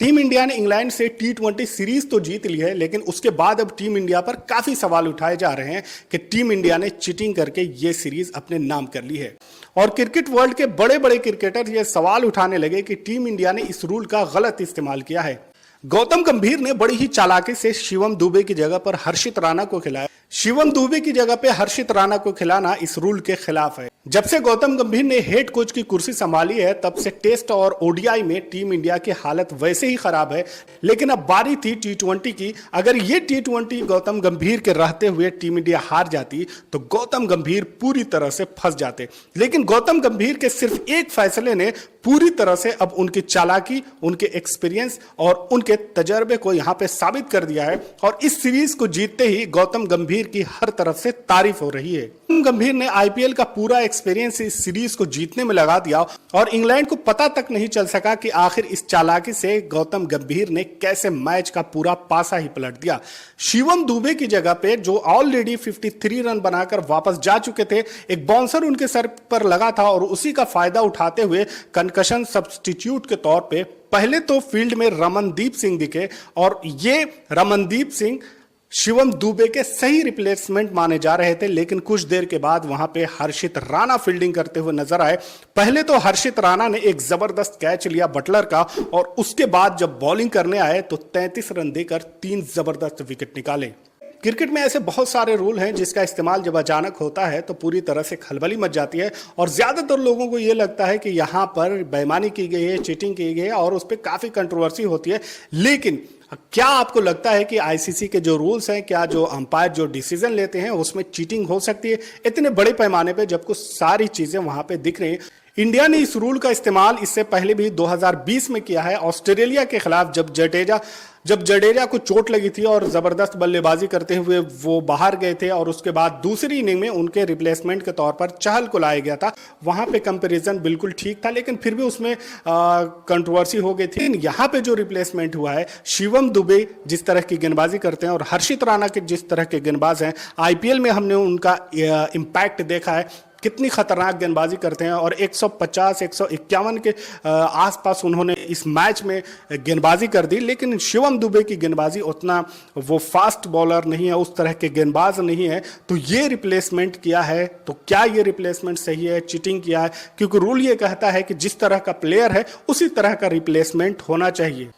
Team India ने England से T20 series तो जीत ली है, लेकिन उसके बाद अब टीम इंडिया पर काफी सवाल उठाए जा रहे हैं कि टीम इंडिया ने चीटिंग करके ये सीरीज अपने नाम कर ली है। और क्रिकेट वर्ल्ड के बड़े बड़े क्रिकेटर ये सवाल उठाने लगे कि टीम इंडिया ने इस रूल का गलत इस्तेमाल किया है। गौतम गंभीर ने बड़ी ही चालाकी से शिवम दुबे की जगह पर हर्षित राणा को खिलाया। शिवम दुबे की जगह पे हर्षित राणा को खिलाना इस रूल के खिलाफ है। जब से गौतम गंभीर ने हेड कोच की कुर्सी संभाली है, तब से टेस्ट और ओडीआई में टीम इंडिया की हालत वैसे ही खराब है। लेकिन अब बारी थी T20 की। अगर ये T20 गौतम गंभीर के रहते हुए टीम इंडिया हार जाती तो गौतम गंभीर पूरी तरह से फंस जाते। लेकिन गौतम गंभीर के सिर्फ एक फैसले ने पूरी तरह से अब उनकी चालाकी, उनके एक्सपीरियंस और उनके तजर्बे को यहां पे साबित कर दिया है। और इस सीरीज को जीतते ही गौतम गंभीर की हर तरफ से तारीफ हो रही है। गौतम गंभीर ने आईपीएल का पूरा एक्सपीरियंस इस सीरीज को जीतने में लगा दिया और इंग्लैंड को पता तक नहीं चल सका कि आखिर इस चालाकी से गौतम गंभीर ने कैसे मैच का पूरा पासा ही पलट दिया। शिवम दुबे की जगह पे जो ऑलरेडी 53 रन बनाकर वापस जा चुके थे, एक बाउंसर उनके सर पर लगा था और उसी का फायदा उठाते हुए कंकशन सब्स्टिट्यूट के तौर पे पहले तो फील्ड में रमनदीप सिंह दिखे और ये रमनदीप सिंह शिवम दुबे के सही रिप्लेसमेंट माने जा रहे थे। लेकिन कुछ देर के बाद वहां पे हर्षित राणा फील्डिंग करते हुए नजर आए। पहले तो हर्षित राणा ने एक जबरदस्त कैच लिया बटलर का और उसके बाद जब बॉलिंग करने आए तो 33 रन देकर 3 जबरदस्त विकेट निकाले। क्रिकेट में ऐसे बहुत सारे रूल हैं जिसका इस्तेमाल जब अचानक होता है तो पूरी तरह से खलबली मच जाती है और ज्यादातर लोगों को यह लगता है कि यहां पर बेईमानी की गई है, चीटिंग की गई है और उस पर काफी कंट्रोवर्सी होती है। लेकिन क्या आपको लगता है कि आईसीसी के जो रूल्स हैं, क्या जो अंपायर जो डिसीजन लेते हैं उसमें चीटिंग हो सकती है इतने बड़े पैमाने पे, जब कुछ सारी चीजें वहां पे दिख रही हैं? इंडिया ने इस रूल का इस्तेमाल इससे पहले भी 2020 में किया है ऑस्ट्रेलिया के खिलाफ, जब जडेजा को चोट लगी थी और जबरदस्त बल्लेबाजी करते हुए वो बाहर गए थे और उसके बाद दूसरी इनिंग में उनके रिप्लेसमेंट के तौर पर चहल को लाया गया था। वहां पे कंपैरिजन बिल्कुल ठीक था, लेकिन फिर भी उसमें कंट्रोवर्सी हो गई थी। यहाँ पे जो रिप्लेसमेंट हुआ है, शिवम दुबे जिस तरह की गेंदबाजी करते हैं और हर्षित राणा के जिस तरह के गेंदबाज हैं, आईपीएल में हमने उनका इम्पैक्ट देखा है, कितनी खतरनाक गेंदबाजी करते हैं और 150-151 के आसपास उन्होंने इस मैच में गेंदबाजी कर दी। लेकिन शिवम दुबे की गेंदबाजी उतना वो फास्ट बॉलर नहीं है, उस तरह के गेंदबाज नहीं है। तो ये रिप्लेसमेंट किया है, तो क्या ये रिप्लेसमेंट सही है, चीटिंग किया है? क्योंकि रूल ये कहता है कि जिस तरह का प्लेयर है उसी तरह का रिप्लेसमेंट होना चाहिए।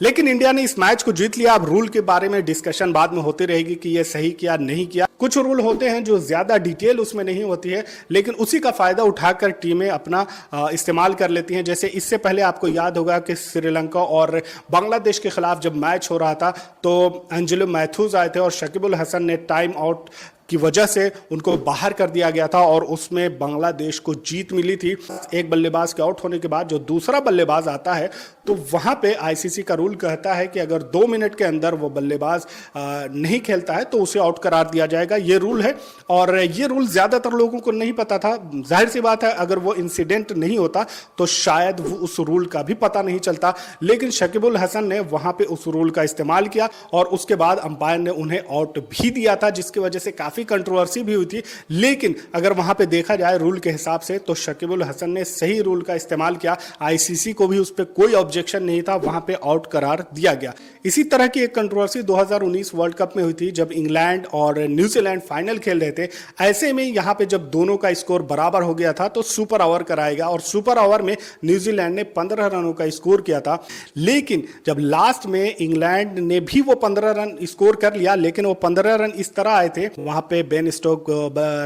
लेकिन इंडिया ने इस मैच को जीत लिया। अब रूल के बारे में डिस्कशन बाद में होती रहेगी कि ये सही किया नहीं किया। कुछ रूल होते हैं जो ज्यादा डिटेल उसमें नहीं होती है, लेकिन उसी का फायदा उठाकर टीमें अपना इस्तेमाल कर लेती हैं। जैसे इससे पहले आपको याद होगा कि श्रीलंका और बांग्लादेश के खिलाफ जब मैच हो रहा था तो एंजेलो मैथ्यूज आए थे और शकीब अल हसन ने टाइम आउट की वजह से उनको बाहर कर दिया गया था और उसमें बांग्लादेश को जीत मिली थी। एक बल्लेबाज के आउट होने के बाद जो दूसरा बल्लेबाज आता है तो वहां पे आईसीसी का रूल कहता है कि अगर 2 मिनट के अंदर वो बल्लेबाज नहीं खेलता है तो उसे आउट करार दिया जाएगा। ये रूल है और ये रूल ज्यादातर लोगों को नहीं पता था। जाहिर सी बात है, अगर वो इंसिडेंट नहीं होता तो शायद वो उस रूल का भी पता नहीं चलता। लेकिन शकीब अल हसन ने वहां पे उस रूल का इस्तेमाल किया और उसके बाद अंपायर ने उन्हें आउट भी दिया था, जिसकी वजह से काफी कंट्रोवर्सी भी हुई थी। लेकिन अगर वहां पे देखा जाए रूल के हिसाब से तो शकीब अल हसन ने सही रूल का इस्तेमाल किया। आईसीसी को भी उस पर कोई ऑब्जेक्शन नहीं था, वहां पे आउट करार दिया गया। इसी तरह की एक कंट्रोवर्सी 2019 वर्ल्ड कप में हुई थी जब इंग्लैंड और न्यूजीलैंड फाइनल खेल रहे थे। ऐसे में यहां पे जब दोनों का स्कोर बराबर हो गया था तो सुपर ओवर कराएगा और सुपर ओवर में न्यूजीलैंड ने 15 रनों का स्कोर किया था। लेकिन जब लास्ट में इंग्लैंड ने भी वो 15 रन स्कोर कर लिया, लेकिन वो 15 रन इस तरह आए थे, वहां पे बेन स्टोक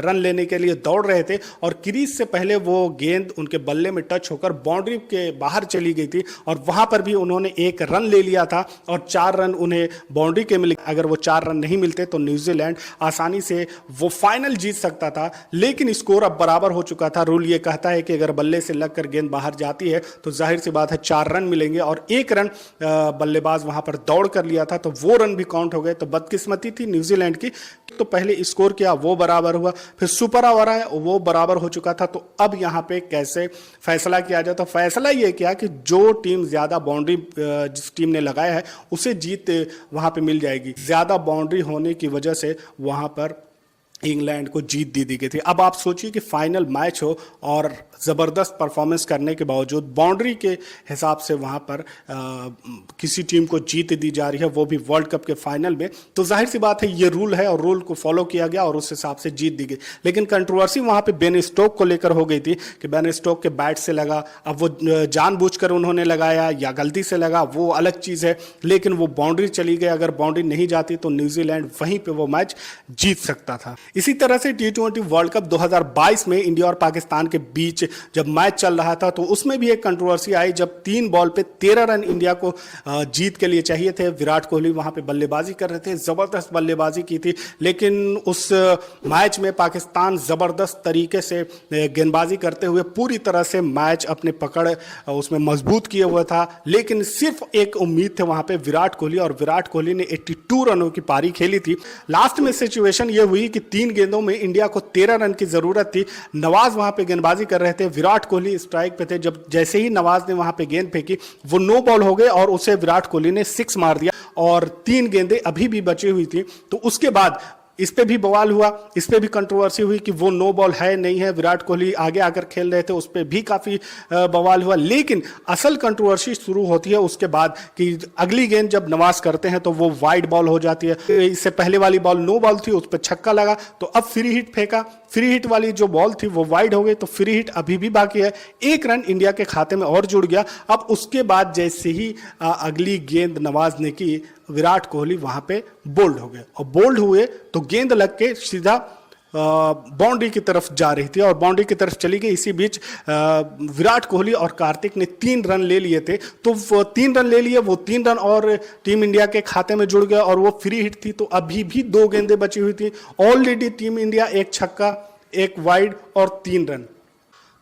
रन लेने के लिए दौड़ रहे थे और क्रीज से पहले वो गेंद उनके बल्ले में टच होकर बाउंड्री के बाहर चली गई थी और वहां पर भी उन्होंने 1 रन ले लिया था और 4 रन उन्हें बाउंड्री के मिले। अगर वो 4 रन नहीं मिलते तो न्यूजीलैंड आसानी से वो फाइनल जीत सकता था। लेकिन स्कोर अब बराबर हो चुका था। रूल ये कहता है कि अगर बल्ले से लगकर गेंद बाहर जाती है तो जाहिर सी बात है 4 रन मिलेंगे और 1 रन बल्लेबाज वहां पर दौड़ कर लिया था तो वो रन भी काउंट हो गए। तो बदकिस्मती थी न्यूजीलैंड की, तो पहले स्कोर किया वो बराबर हुआ, फिर सुपर ओवर आया वो बराबर हो चुका था। तो अब यहां पे कैसे फैसला किया जाए? तो फैसला ये किया कि जो टीम ज्यादा बाउंड्री जिस टीम ने लगाया है उसे जीत वहां पे मिल जाएगी। ज्यादा बाउंड्री होने की वजह से वहां पर इंग्लैंड को जीत दी गई थी। अब आप सोचिए कि फाइनल मैच हो और ज़बरदस्त परफॉर्मेंस करने के बावजूद बाउंड्री के हिसाब से वहाँ पर किसी टीम को जीत दी जा रही है, वो भी वर्ल्ड कप के फाइनल में, तो जाहिर सी बात है ये रूल है और रूल को फॉलो किया गया और उस हिसाब से जीत दी गई। लेकिन कंट्रोवर्सी वहाँ पे बेन स्टोक को लेकर हो गई थी कि बेन स्टोक के बैट से लगा, अब वो जानबूझकर उन्होंने लगाया या गलती से लगा वो अलग चीज़ है, लेकिन वो बाउंड्री चली गई। अगर बाउंड्री नहीं जाती तो न्यूजीलैंड वहीं पे वो मैच जीत सकता था। इसी तरह से T20 वर्ल्ड कप 2022 में इंडिया और पाकिस्तान के बीच जब मैच चल रहा था तो उसमें भी एक कंट्रोवर्सी आई जब 3 बॉल पे 13 रन इंडिया को जीत के लिए चाहिए थे। विराट कोहली वहां पे बल्लेबाजी कर रहे थे, जबरदस्त बल्लेबाजी की थी, लेकिन उस मैच में पाकिस्तान जबरदस्त तरीके से गेंदबाजी करते हुए पूरी तरह से मैच अपने पकड़ उसमें मजबूत किए हुआ था। लेकिन सिर्फ एक उम्मीद थे वहां पे विराट कोहली, और विराट कोहली ने 82 रनों की पारी खेली थी। लास्ट में सिचुएशन ये हुई कि 3 गेंदों में इंडिया को 13 रन की जरूरत थी। नवाज वहां पे गेंदबाजी कर रहे थे, विराट कोहली स्ट्राइक पे थे। जब जैसे ही नवाज ने वहां पे गेंद फेंकी वो नो बॉल हो गए और उसे विराट कोहली ने 6 मार दिया और 3 गेंदें अभी भी बची हुई थी। तो उसके बाद इस पे भी बवाल हुआ, इस पे भी कंट्रोवर्सी हुई कि वो नो बॉल है नहीं है, विराट कोहली आगे आकर खेल रहे थे, उस पे भी काफी बवाल हुआ। लेकिन असल कंट्रोवर्सी शुरू होती है उसके बाद कि अगली गेंद जब नवाज करते हैं तो वो वाइड बॉल हो जाती है। इससे पहले वाली बॉल नो बॉल थी, उस पर छक्का लगा, तो अब फ्री हिट फेंका, फ्री हिट वाली जो बॉल थी वो वाइड हो गई, तो फ्री हिट अभी भी बाकी है। 1 रन इंडिया के खाते में और जुड़ गया। अब उसके बाद जैसे ही अगली गेंद नवाज ने की, विराट कोहली वहां पे बोल्ड हो गए, और बोल्ड हुए तो गेंद लग के सीधा बाउंड्री की तरफ जा रही थी और बाउंड्री की तरफ चली गई। इसी बीच विराट कोहली और कार्तिक ने 3 रन ले लिए थे, तो वो 3 रन ले लिए, वो 3 रन और टीम इंडिया के खाते में जुड़ गया और वो फ्री हिट थी। तो अभी भी 2 गेंदें बची हुई थी। ऑलरेडी टीम इंडिया 1 छक्का, 1 वाइड और 3 रन,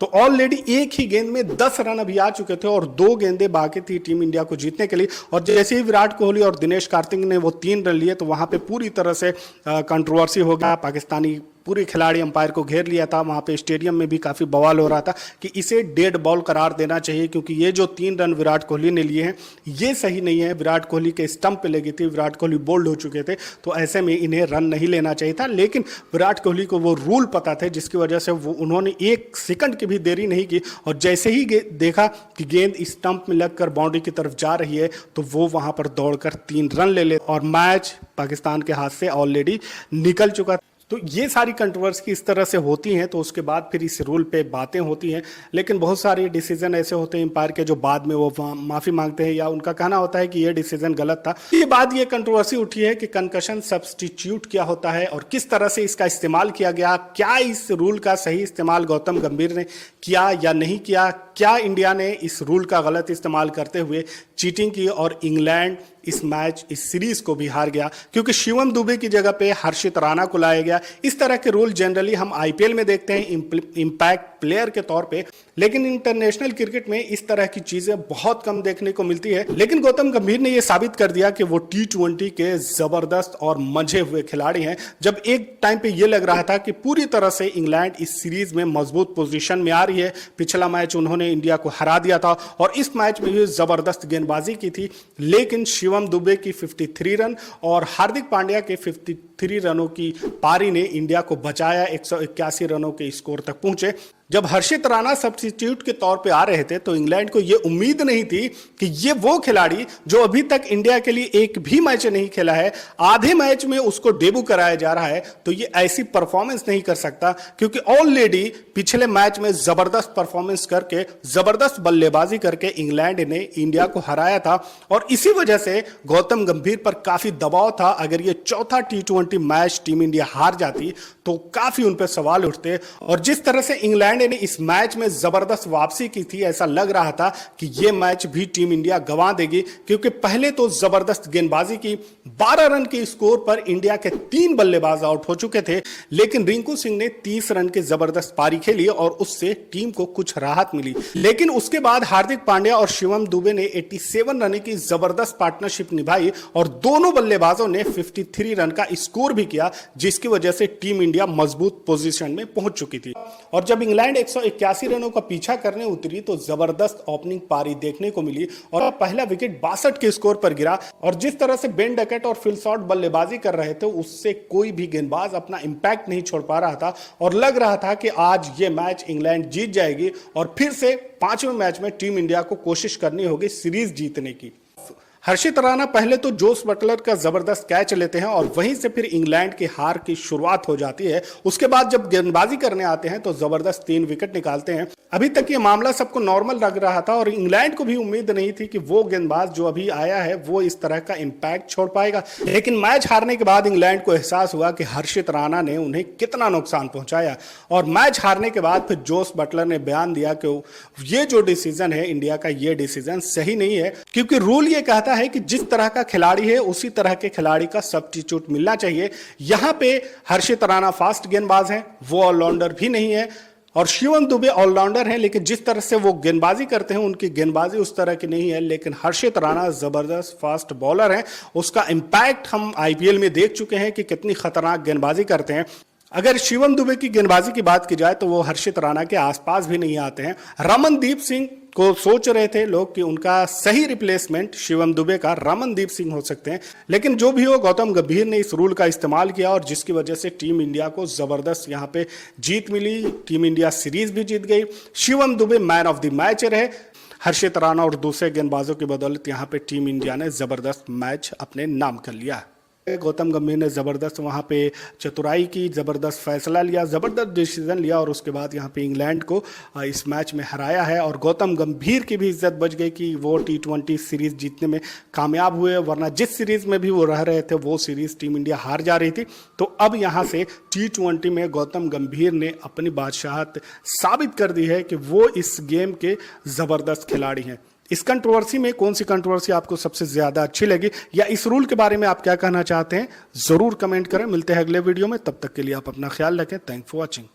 तो ऑलरेडी एक ही गेंद में 10 रन अभी आ चुके थे और 2 गेंदें बाकी थी टीम इंडिया को जीतने के लिए। और जैसे ही विराट कोहली और दिनेश कार्तिक ने वो 3 रन लिए तो वहां पे पूरी तरह से कंट्रोवर्सी हो गया। पाकिस्तानी पूरे खिलाड़ी अंपायर को घेर लिया था, वहां पे स्टेडियम में भी काफी बवाल हो रहा था कि इसे डेड बॉल करार देना चाहिए, क्योंकि ये जो 3 रन विराट कोहली ने लिए हैं ये सही नहीं है। विराट कोहली के स्टंप पे लगी थी, विराट कोहली बोल्ड हो चुके थे, तो ऐसे में इन्हें रन नहीं लेना चाहिए था। लेकिन विराट कोहली को वो रूल पता थे, जिसकी वजह से वो उन्होंने 1 सेकंड की भी देरी नहीं की, और जैसे ही देखा कि गेंद स्टंप में लगकर बाउंड्री की तरफ जा रही है तो वो वहां पर दौड़कर 3 रन ले ले और मैच पाकिस्तान के हाथ से ऑलरेडी निकल चुका। तो ये सारी कंट्रोवर्सी इस तरह से होती हैं, तो उसके बाद फिर इस रूल पे बातें होती हैं। लेकिन बहुत सारे डिसीजन ऐसे होते हैं एम्पायर के जो बाद में वो माफ़ी मांगते हैं या उनका कहना होता है कि ये डिसीजन गलत था। ये बाद ये कंट्रोवर्सी उठी है कि कंकशन सब्स्टिट्यूट क्या होता है और किस तरह से इसका इस्तेमाल किया गया। क्या इस रूल का सही इस्तेमाल गौतम गंभीर ने किया या नहीं किया? क्या इंडिया ने इस रूल का गलत इस्तेमाल करते हुए चीटिंग की और इंग्लैंड इस सीरीज को भी हार गया, क्योंकि शिवम दुबे की जगह पे हर्षित राणा को लाया गया। इस तरह के रूल जनरली हम आईपीएल में देखते हैं इंपैक्ट प्लेयर के तौर पे, लेकिन इंटरनेशनल क्रिकेट में इस तरह की चीजें बहुत कम देखने को मिलती है। लेकिन गौतम गंभीर ने यह साबित कर दिया कि वो T20 के जबरदस्त और मंझे हुए खिलाड़ी हैं। जब एक टाइम पे ये लग रहा था कि पूरी तरह से इंग्लैंड इस सीरीज में मजबूत पोजीशन में आ रही है, पिछला मैच उन्होंने इंडिया को हरा दिया था और इस मैच में भी जबरदस्त गेंदबाजी की थी, लेकिन शिवम दुबे की 53 रन और हार्दिक पांड्या के 53 रनों की पारी ने इंडिया को बचाया, 181 रनों के स्कोर तक पहुंचे। जब हर्षित राणा सब्स्टिट्यूट के तौर पे आ रहे थे तो इंग्लैंड को यह उम्मीद नहीं थी कि ये वो खिलाड़ी जो अभी तक इंडिया के लिए एक भी मैच नहीं खेला है, आधे मैच में उसको डेब्यू कराया जा रहा है, तो ये ऐसी परफॉर्मेंस नहीं कर सकता, क्योंकि ऑलरेडी पिछले मैच में जबरदस्त परफॉर्मेंस करके, जबरदस्त बल्लेबाजी करके इंग्लैंड ने इंडिया को हराया था। और इसी वजह से गौतम गंभीर पर काफी दबाव था। अगर ये चौथा T20 मैच टीम इंडिया हार जाती तो काफी उन पर सवाल उठते। और जिस तरह से इंग्लैंड ने इस मैच में जबरदस्त वापसी की थी, ऐसा लग रहा था कि यह मैच भी टीम इंडिया गंवा देगी, क्योंकि पहले तो जबरदस्त गेंदबाजी की, 12 रन के स्कोर पर इंडिया के 3 बल्लेबाज आउट हो चुके थे, लेकिन रिंकू सिंह ने 30 रन की जबरदस्त पारी खेली और उससे टीम को कुछ राहत मिली। लेकिन उसके बाद हार्दिक पांड्या और शिवम दुबे ने 87 रन की जबरदस्त पार्टनरशिप निभाई और दोनों बल्लेबाजों ने 53 रन का स्कोर भी किया, जिसकी वजह से टीम इंडिया मजबूत पोजीशन में पहुंच चुकी थी। और जब इंग्लैंड इंग्लैंड 181 रनों का पीछा करने उतरी तो जबरदस्त ओपनिंग पारी देखने को मिली और पहला विकेट 62 के स्कोर पर गिरा। और जिस तरह से बेन डकेट और फिल सॉल्ट बल्लेबाजी कर रहे थे उससे कोई भी गेंदबाज अपना इंपैक्ट नहीं छोड़ पा रहा था और लग रहा था कि आज ये मैच इंग्लैंड जीत जाएगी और फिर से 5वें मैच में टीम इंडिया को कोशिश करनी होगी सीरीज जीतने की। हर्षित राणा पहले तो जोस बटलर का जबरदस्त कैच लेते हैं और वहीं से फिर इंग्लैंड की हार की शुरुआत हो जाती है। उसके बाद जब गेंदबाजी करने आते हैं तो जबरदस्त 3 विकेट निकालते हैं। अभी तक ये मामला सबको नॉर्मल लग रहा था और इंग्लैंड को भी उम्मीद नहीं थी कि वो गेंदबाज जो अभी आया है वो इस तरह का इंपैक्ट छोड़ पाएगा। लेकिन मैच हारने के बाद इंग्लैंड को एहसास हुआ कि हर्षित राणा ने उन्हें कितना नुकसान पहुंचाया और मैच हारने के बाद फिर जोस बटलर ने बयान दिया कि ये जो डिसीजन है इंडिया का, ये डिसीजन सही नहीं है, क्योंकि रूल ये कहता है कि जिस तरह का खिलाड़ी है उसी तरह के खिलाड़ी का सब्स्टिट्यूट मिलना चाहिए। यहां पे हर्षित राणा फास्ट गेंदबाज हैं, वो ऑलराउंडर भी नहीं है और शिवम दुबे ऑलराउंडर हैं, लेकिन जिस तरह से वो गेंदबाजी करते हैं उनकी गेंदबाजी उस तरह की नहीं है। लेकिन हर्षित राणा जबरदस्त फास्ट बॉलर हैं, उसका इंपैक्ट हम आईपीएल में देख चुके हैं कि कितनी खतरनाक गेंदबाजी करते हैं। अगर शिवम दुबे की गेंदबाजी की बात की जाए तो वो हर्षित राणा के आसपास भी नहीं आते हैं। रमनदीप सिंह को सोच रहे थे लोग कि उनका सही रिप्लेसमेंट शिवम दुबे का रमनदीप सिंह हो सकते हैं, लेकिन जो भी हो गौतम गंभीर ने इस रूल का इस्तेमाल किया और जिसकी वजह से टीम इंडिया को जबरदस्त यहां पे जीत मिली। टीम इंडिया सीरीज भी जीत गई। Shivam Dubey man of the match रहे। हर्षित राणा और दूसरे गेंदबाजों की बदौलत यहां पे टीम इंडिया ने जबरदस्त मैच अपने नाम कर लिया। गौतम गंभीर ने ज़बरदस्त वहाँ पे चतुराई की, ज़बरदस्त फैसला लिया, ज़बरदस्त डिसीजन लिया और उसके बाद यहाँ पे इंग्लैंड को इस मैच में हराया है। और गौतम गंभीर की भी इज्जत बच गई कि वो T20 सीरीज़ जीतने में कामयाब हुए, वरना जिस सीरीज़ में भी वो रह रहे थे वो सीरीज़ टीम इंडिया हार जा रही थी। तो अब यहाँ से T20 में गौतम गंभीर ने अपनी बादशाहत साबित कर दी है कि वो इस गेम के ज़बरदस्त खिलाड़ी हैं। इस कंट्रोवर्सी में कौन सी कंट्रोवर्सी आपको सबसे ज्यादा अच्छी लगी या इस रूल के बारे में आप क्या कहना चाहते हैं, जरूर कमेंट करें। मिलते हैं अगले वीडियो में, तब तक के लिए आप अपना ख्याल रखें। Thank for watching.